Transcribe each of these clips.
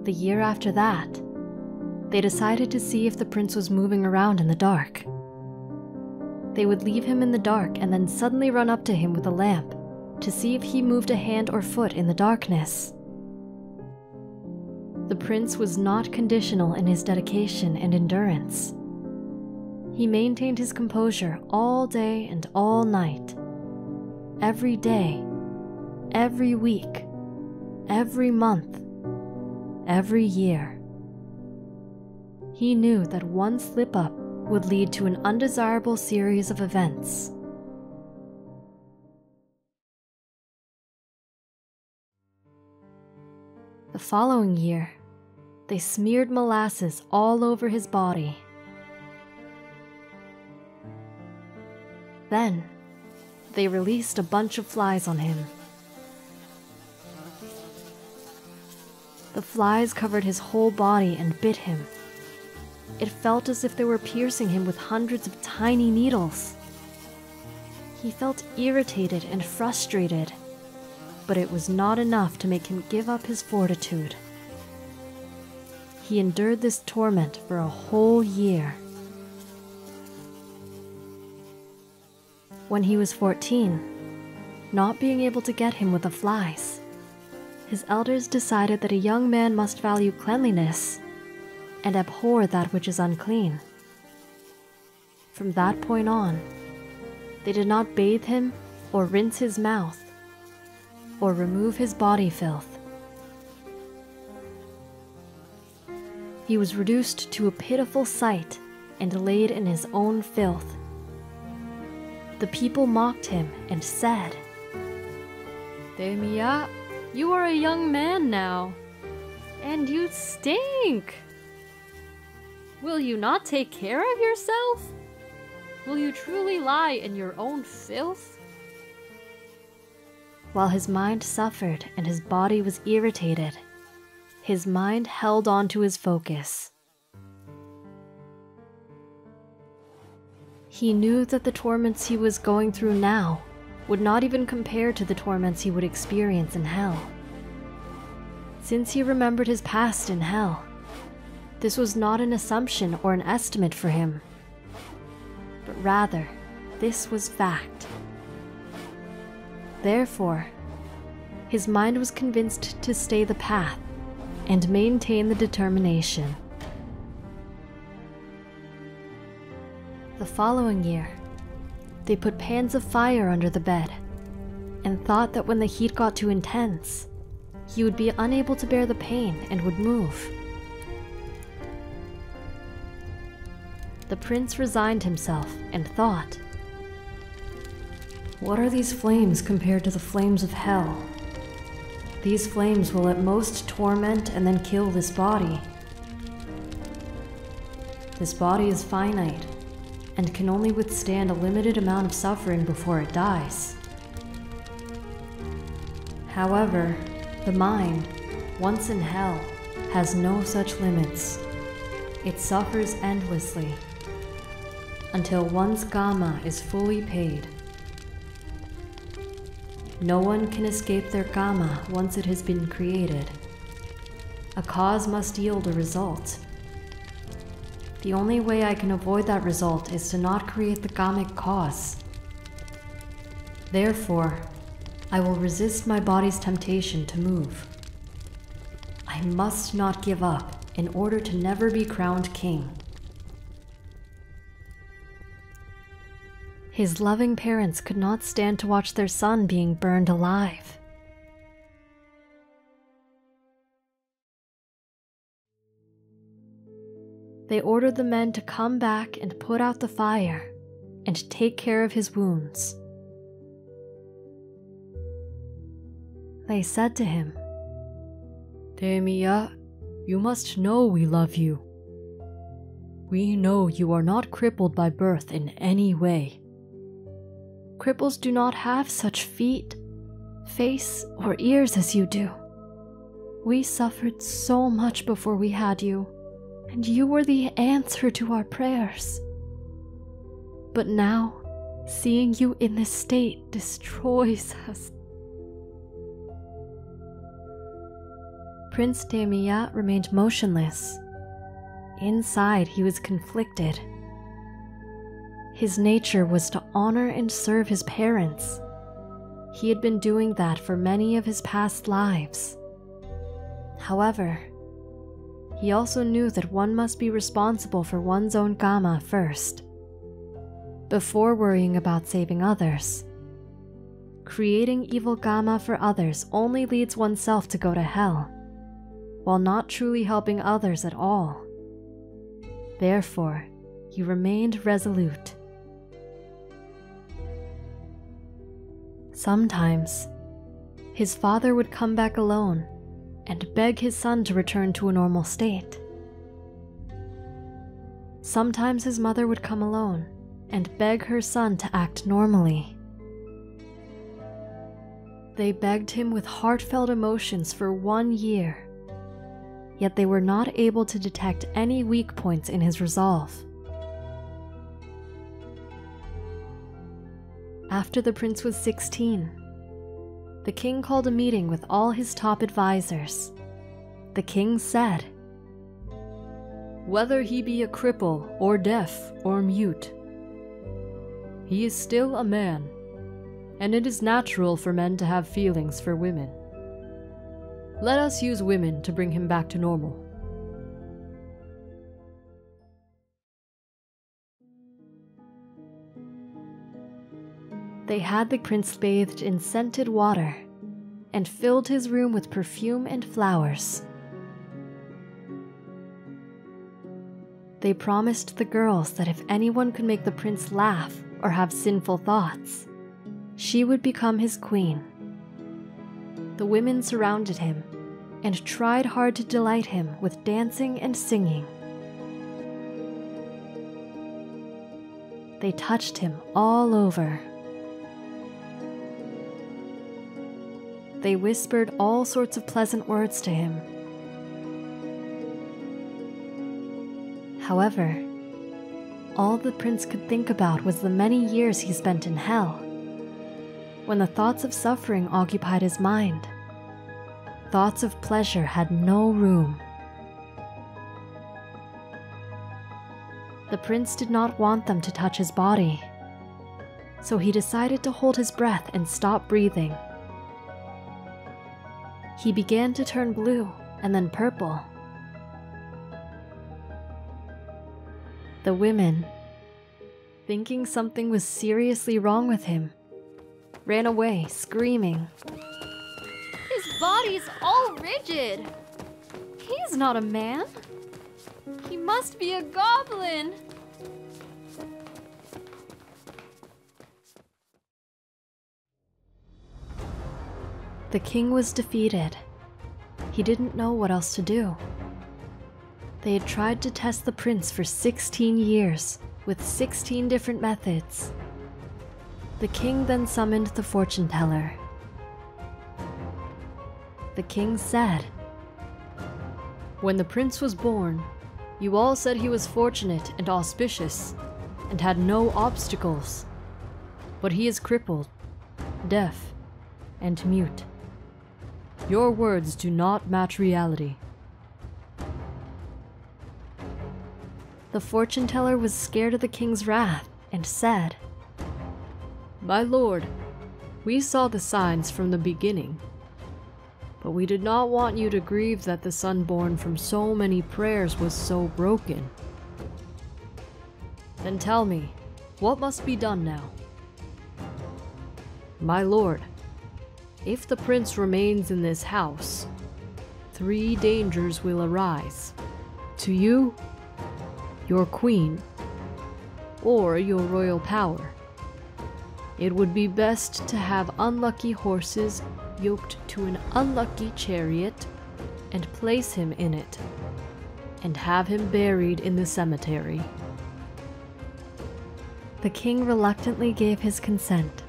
the year after that, they decided to see if the prince was moving around in the dark. They would leave him in the dark and then suddenly run up to him with a lamp to see if he moved a hand or foot in the darkness. The prince was not conditional in his dedication and endurance. He maintained his composure all day and all night, every day, every week, every month, every year. He knew that one slip-up would lead to an undesirable series of events. The following year, they smeared molasses all over his body. Then, they released a bunch of flies on him. The flies covered his whole body and bit him. It felt as if they were piercing him with hundreds of tiny needles. He felt irritated and frustrated, but it was not enough to make him give up his fortitude. He endured this torment for a whole year. When he was 14, not being able to get him with the flies, his elders decided that a young man must value cleanliness and abhor that which is unclean. From that point on, they did not bathe him or rinse his mouth or remove his body filth. He was reduced to a pitiful sight and laid in his own filth. The people mocked him and said, "Demiya, you are a young man now, and you stink. Will you not take care of yourself? Will you truly lie in your own filth?" While his mind suffered and his body was irritated, his mind held on to his focus. He knew that the torments he was going through now would not even compare to the torments he would experience in hell. Since he remembered his past in hell, this was not an assumption or an estimate for him, but rather, this was fact. Therefore, his mind was convinced to stay the path and maintain the determination. The following year, they put pans of fire under the bed and thought that when the heat got too intense, he would be unable to bear the pain and would move. The prince resigned himself and thought, "What are these flames compared to the flames of hell? These flames will at most torment and then kill this body. This body is finite and can only withstand a limited amount of suffering before it dies. However, the mind, once in hell, has no such limits. It suffers endlessly until one's karma is fully paid. No one can escape their karma once it has been created. A cause must yield a result. The only way I can avoid that result is to not create the karmic cause. Therefore, I will resist my body's temptation to move. I must not give up in order to never be crowned king." His loving parents could not stand to watch their son being burned alive. They ordered the men to come back and put out the fire and take care of his wounds. They said to him, "Demiya, you must know we love you. We know you are not crippled by birth in any way. Cripples do not have such feet, face, or ears as you do. We suffered so much before we had you, and you were the answer to our prayers. But now, seeing you in this state destroys us." Prince Demiyat remained motionless. Inside, he was conflicted. His nature was to honor and serve his parents. He had been doing that for many of his past lives. However, he also knew that one must be responsible for one's own karma first, before worrying about saving others. Creating evil karma for others only leads oneself to go to hell, while not truly helping others at all. Therefore, he remained resolute. Sometimes, his father would come back alone and beg his son to return to a normal state. Sometimes his mother would come alone and beg her son to act normally. They begged him with heartfelt emotions for 1 year, yet they were not able to detect any weak points in his resolve. After the prince was 16, the king called a meeting with all his top advisors. The king said, "Whether he be a cripple or deaf or mute, he is still a man, and it is natural for men to have feelings for women. Let us use women to bring him back to normal." They had the prince bathed in scented water and filled his room with perfume and flowers. They promised the girls that if anyone could make the prince laugh or have sinful thoughts, she would become his queen. The women surrounded him and tried hard to delight him with dancing and singing. They touched him all over. They whispered all sorts of pleasant words to him. However, all the prince could think about was the many years he spent in hell. When the thoughts of suffering occupied his mind, thoughts of pleasure had no room. The prince did not want them to touch his body, so he decided to hold his breath and stop breathing. He began to turn blue and then purple. The women, thinking something was seriously wrong with him, ran away screaming, His body's all rigid. "He's not a man. He must be a goblin." The king was defeated. He didn't know what else to do. They had tried to test the prince for 16 years with 16 different methods. The king then summoned the fortune teller. The king said, "When the prince was born, you all said he was fortunate and auspicious and had no obstacles. But he is crippled, deaf, and mute. Your words do not match reality." The fortune teller was scared of the king's wrath and said, "My lord, we saw the signs from the beginning, but we did not want you to grieve that the son born from so many prayers was so broken. Then tell me, what must be done now?" "My lord, if the prince remains in this house, 3 dangers will arise. To you, your queen, or your royal power. It would be best to have unlucky horses yoked to an unlucky chariot and place him in it, and have him buried in the cemetery." The king reluctantly gave his consent.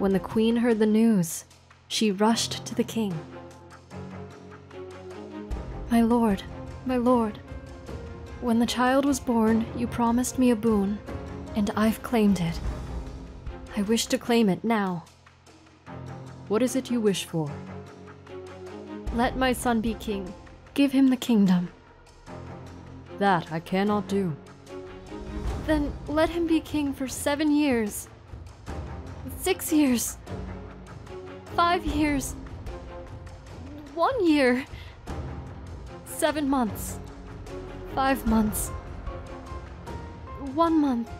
When the queen heard the news, she rushed to the king. My lord, when the child was born, you promised me a boon, and I've claimed it. I wish to claim it now." "What is it you wish for?" Let my son be king. Give him the kingdom. That I cannot do. Then let him be king for 7 years. 6 years. 5 years. 1 year. 7 months. 5 months. 1 month.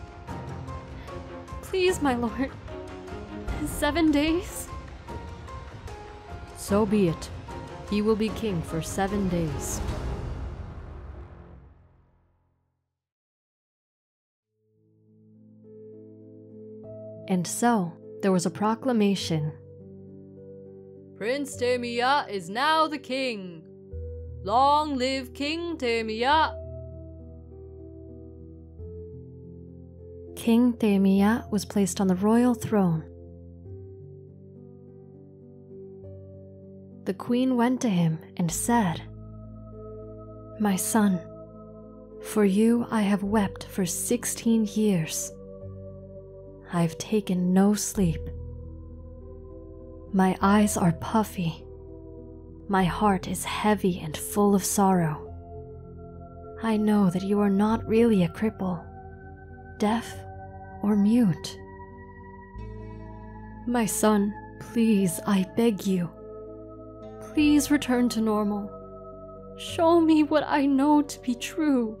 Please, my lord. 7 days? So be it. He will be king for 7 days. And so, there was a proclamation. Prince Temiya is now the king. Long live King Temiya. King Temiya was placed on the royal throne. The queen went to him and said, "My son, for you I have wept for 16 years. I have taken no sleep. My eyes are puffy. My heart is heavy and full of sorrow. I know that you are not really a cripple, deaf, or mute. My son, please, I beg you. Please return to normal. Show me what I know to be true."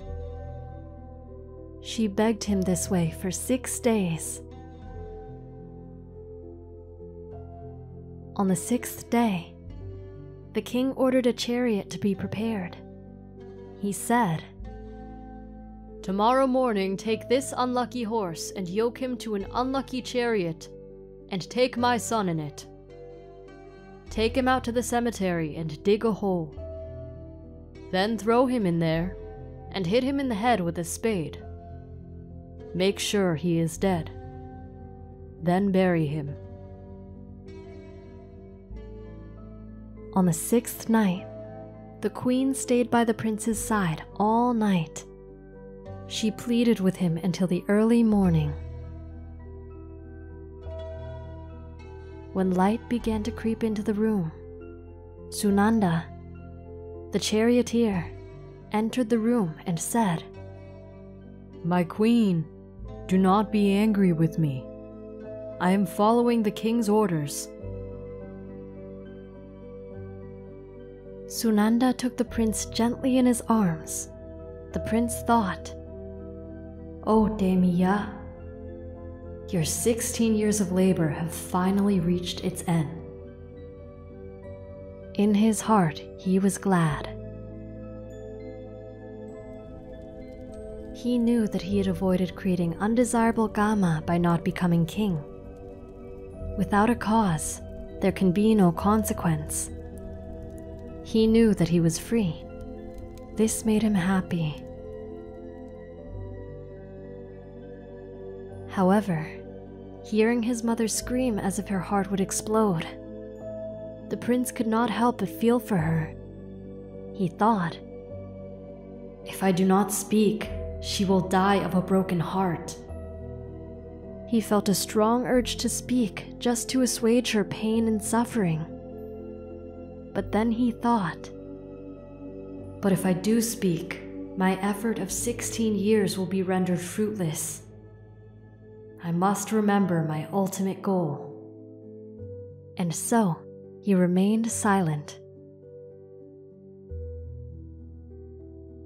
She begged him this way for 6 days. On the 6th day, the king ordered a chariot to be prepared. He said, "Tomorrow morning take this unlucky horse and yoke him to an unlucky chariot, and take my son in it. Take him out to the cemetery and dig a hole. Then throw him in there and hit him in the head with a spade. Make sure he is dead. Then bury him." On the 6th night, the queen stayed by the prince's side all night. She pleaded with him until the early morning. When light began to creep into the room, Sunanda, the charioteer, entered the room and said, "My queen, do not be angry with me. I am following the king's orders." Sunanda took the prince gently in his arms. The prince thought, "Oh, Temiya, your 16 years of labor have finally reached its end." In his heart, he was glad. He knew that he had avoided creating undesirable karma by not becoming king. Without a cause, there can be no consequence. He knew that he was free. This made him happy. However, hearing his mother scream as if her heart would explode, the prince could not help but feel for her. He thought, "If I do not speak, she will die of a broken heart." He felt a strong urge to speak just to assuage her pain and suffering. But then he thought, "But if I do speak, my effort of 16 years will be rendered fruitless. I must remember my ultimate goal." And so, he remained silent.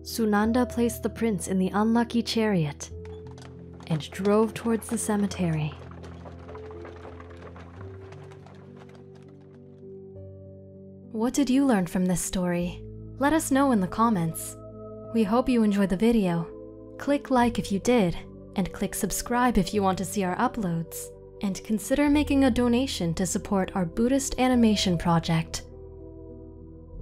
Sunanda placed the prince in the unlucky chariot and drove towards the cemetery. What did you learn from this story? Let us know in the comments. We hope you enjoyed the video. Click like if you did, and click subscribe if you want to see our uploads. And consider making a donation to support our Buddhist animation project.